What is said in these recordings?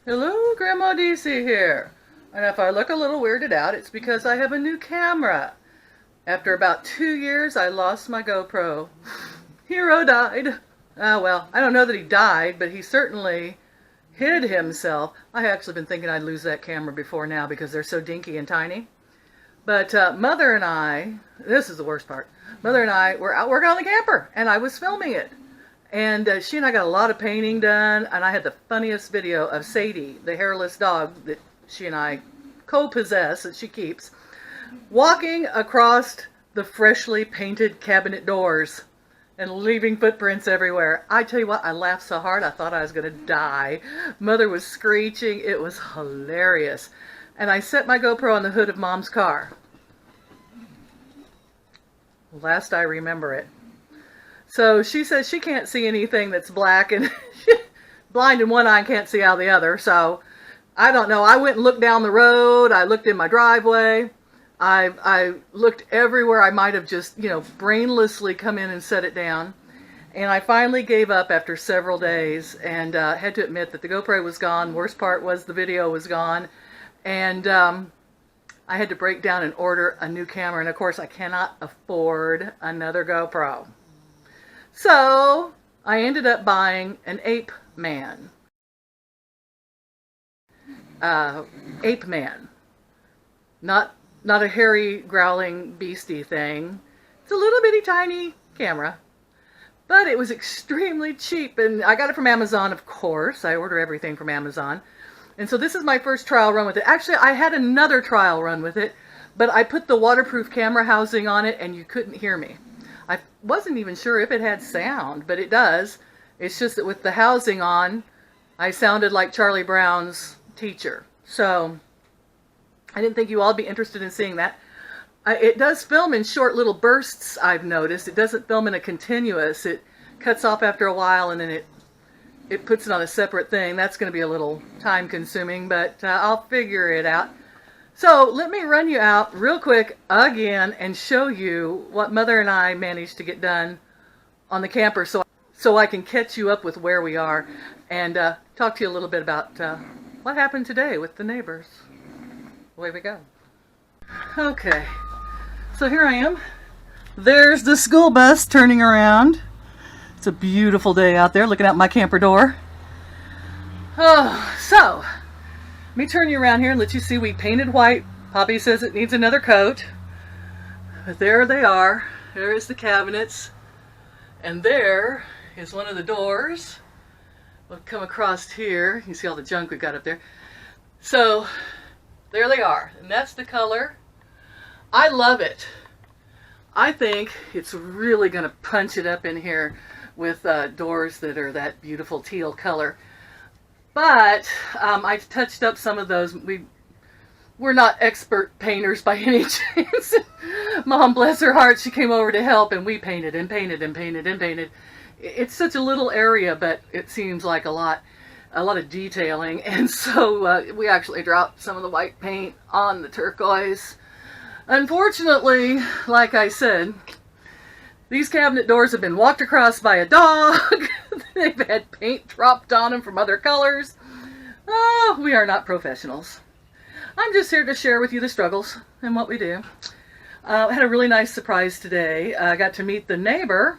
Hello, Grandma DC here. And if I look a little weirded out, it's because I have a new camera. After about 2 years, I lost my GoPro. Hero died. Well, I don't know that he died, but he certainly hid himself. I actually been thinking I'd lose that camera before now because they're so dinky and tiny. But Mother and I, this is the worst part, Mother and I were out working on the camper, and I was filming it. And she and I got a lot of painting done, and I had the funniest video of Sadie, the hairless dog that she and I co-possess, that she keeps, walking across the freshly painted cabinet doors and leaving footprints everywhere. I tell you what, I laughed so hard I thought I was going to die. Mother was screeching. It was hilarious. And I set my GoPro on the hood of Mom's car. Last I remember it. So she says she can't see anything that's black, and blind in one eye and can't see out the other. So I don't know. I went and looked down the road. I looked in my driveway. I looked everywhere. I might have just, brainlessly come in and set it down. And I finally gave up after several days and had to admit that the GoPro was gone. Worst part was the video was gone. And I had to break down and order a new camera. And of course, I cannot afford another GoPro. So I ended up buying an Apeman. Apeman. Not a hairy, growling, beastie thing. It's a little bitty tiny camera. But it was extremely cheap, and I got it from Amazon, of course. I order everything from Amazon. And so this is my first trial run with it. Actually, I had another trial run with it, but I put the waterproof camera housing on it, and you couldn't hear me. I wasn't even sure if it had sound, but it does. It's just that with the housing on, I sounded like Charlie Brown's teacher. So I didn't think you all would be interested in seeing that. It does film in short little bursts, I've noticed. It doesn't film in a continuous. It cuts off after a while, and then it puts it on a separate thing. That's going to be a little time consuming, but I'll figure it out. So let me run you out real quick again and show you what Mother and I managed to get done on the camper so I can catch you up with where we are and talk to you a little bit about what happened today with the neighbors. Away we go. Okay, so here I am. There's the school bus turning around. It's a beautiful day out there, looking out my camper door. Oh, so let me turn you around here and let you see we painted white. Poppy says it needs another coat. But there they are. There's the cabinets. And there is one of the doors. We'll come across here. You see all the junk we got up there. So there they are. And that's the color. I love it. I think it's really going to punch it up in here with doors that are that beautiful teal color. But I've touched up some of those. We're not expert painters by any chance. Mom, bless her heart, she came over to help, and we painted and painted and painted and painted. It's such a little area, but it seems like a lot of detailing. And so we actually dropped some of the white paint on the turquoise. Unfortunately, like I said, these cabinet doors have been walked across by a dog. They've had paint dropped on them from other colors. Oh, we are not professionals. I'm just here to share with you the struggles and what we do. I had a really nice surprise today. I got to meet the neighbor.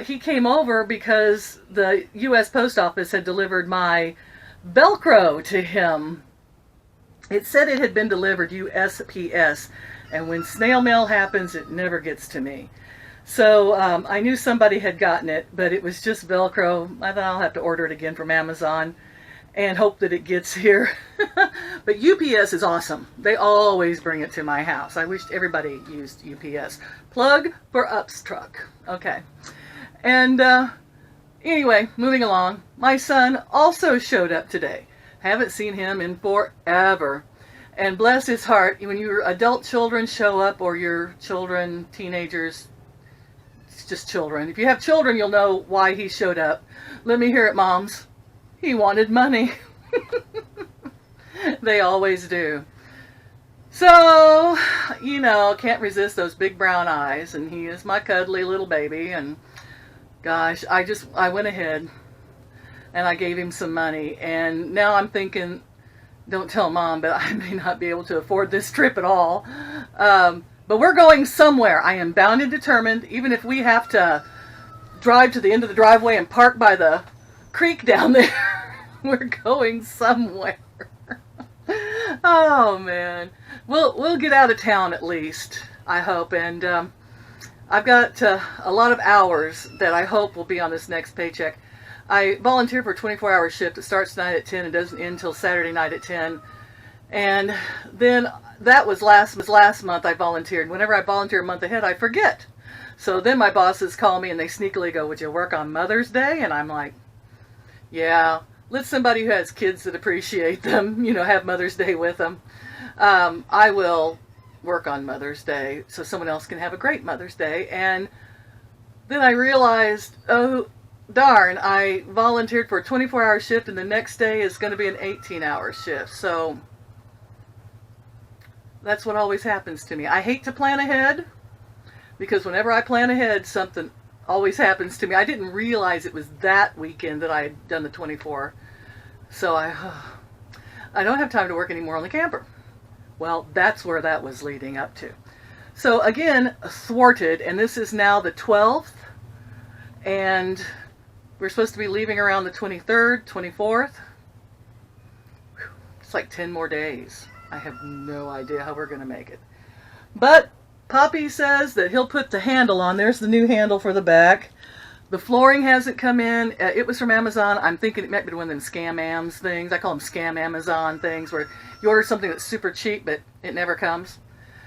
He came over because the U.S. Post Office had delivered my Velcro to him. It said it had been delivered USPS, and when snail mail happens, it never gets to me. So I knew somebody had gotten it, but it was just Velcro. I thought I'll have to order it again from Amazon and hope that it gets here. But UPS is awesome. They always bring it to my house. I wish everybody used UPS. Plug for Up's truck. Okay. And anyway, moving along. My son also showed up today. Haven't seen him in forever. And bless his heart, when your adult children show up, or your children, teenagers, it's just children. If you have children, you'll know why he showed up. Let me hear it, moms. He wanted money. They always do. So, can't resist those big brown eyes, and he is my cuddly little baby, and gosh, I went ahead. and I gave him some money. And now I'm thinking, don't tell Mom, but I may not be able to afford this trip at all. But we're going somewhere. I am bound and determined, even if we have to drive to the end of the driveway and park by the creek down there. We're going somewhere. Oh man, we'll get out of town at least, I hope. And I've got a lot of hours that I hope will be on this next paycheck. I volunteer for a 24-hour shift. It starts tonight at 10 and doesn't end until Saturday night at 10. And then that was last month I volunteered. Whenever I volunteer a month ahead, I forget. So then my bosses call me and they sneakily go, "Would you work on Mother's Day?" And I'm like, yeah, let somebody who has kids that appreciate them, have Mother's Day with them. I will work on Mother's Day so someone else can have a great Mother's Day. And then I realized, oh, darn, I volunteered for a 24-hour shift and the next day is going to be an 18-hour shift. So that's what always happens to me. I hate to plan ahead because whenever I plan ahead, something always happens to me. I didn't realize it was that weekend that I had done the 24. So I don't have time to work anymore on the camper. Well, that's where that was leading up to. So again, thwarted, and this is now the 12th, and we're supposed to be leaving around the 23rd, 24th. It's like 10 more days. I have no idea how we're going to make it. But Poppy says that he'll put the handle on. There's the new handle for the back. The flooring hasn't come in. It was from Amazon. I'm thinking it might be one of them scam-ams things. I call them scam Amazon things where you order something that's super cheap, but it never comes.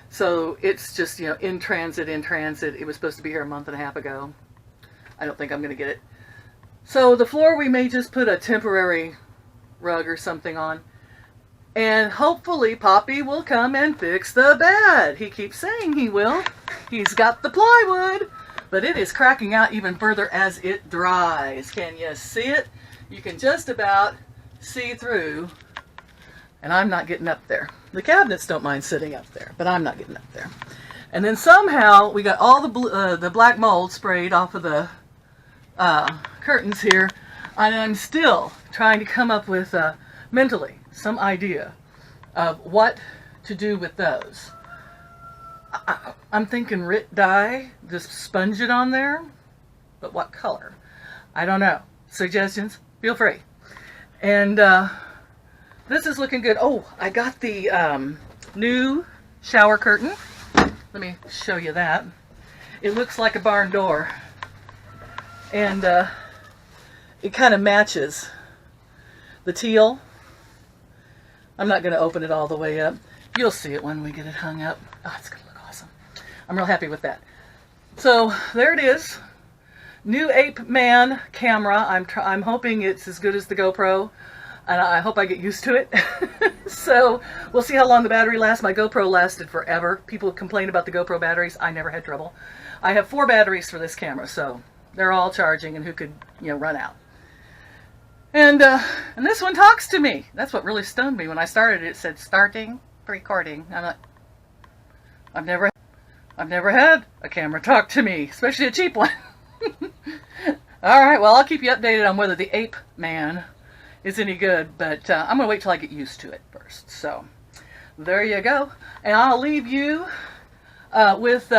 So it's just, in transit. It was supposed to be here a month and a half ago. I don't think I'm going to get it. So the floor we may just put a temporary rug or something on. And hopefully Poppy will come and fix the bed. He keeps saying he will. He's got the plywood. But it is cracking out even further as it dries. Can you see it? You can just about see through. And I'm not getting up there. The cabinets don't mind sitting up there, but I'm not getting up there. And then somehow we got all the black mold sprayed off of the curtains here. And I'm still trying to come up with mentally some idea of what to do with those. I'm thinking Rit dye, just sponge it on there, but what color? I don't know. Suggestions? Feel free. And this is looking good. Oh, I got the new shower curtain. Let me show you that. It looks like a barn door. And it kind of matches the teal. I'm not going to open it all the way up. You'll see it when we get it hung up. Oh, it's going to look awesome. I'm real happy with that. So there it is. New Apeman camera. I'm hoping it's as good as the GoPro. And I hope I get used to it. So we'll see how long the battery lasts. My GoPro lasted forever. People complain about the GoPro batteries. I never had trouble. I have 4 batteries for this camera, so they're all charging and who could, run out. And this one talks to me. That's what really stunned me. When I started it said starting recording. I'm like, I've never had a camera talk to me, especially a cheap one. All right, well, I'll keep you updated on whether the Apeman is any good, but I'm going to wait till I get used to it first. So there you go. And I'll leave you with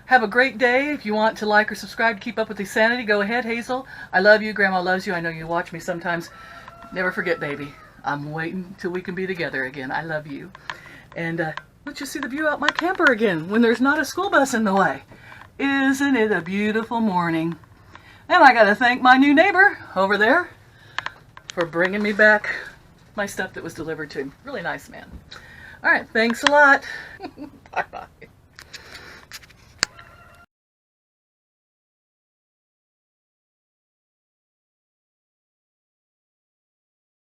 have a great day. If you want to like or subscribe to keep up with the sanity, go ahead. Hazel, I love you. Grandma loves you. I know you watch me sometimes. Never forget, baby. I'm waiting till we can be together again. I love you. And let's just see the view out my camper again when there's not a school bus in the way. Isn't it a beautiful morning? And I got to thank my new neighbor over there for bringing me back my stuff that was delivered to him. Really nice man. All right, thanks a lot. Bye-bye.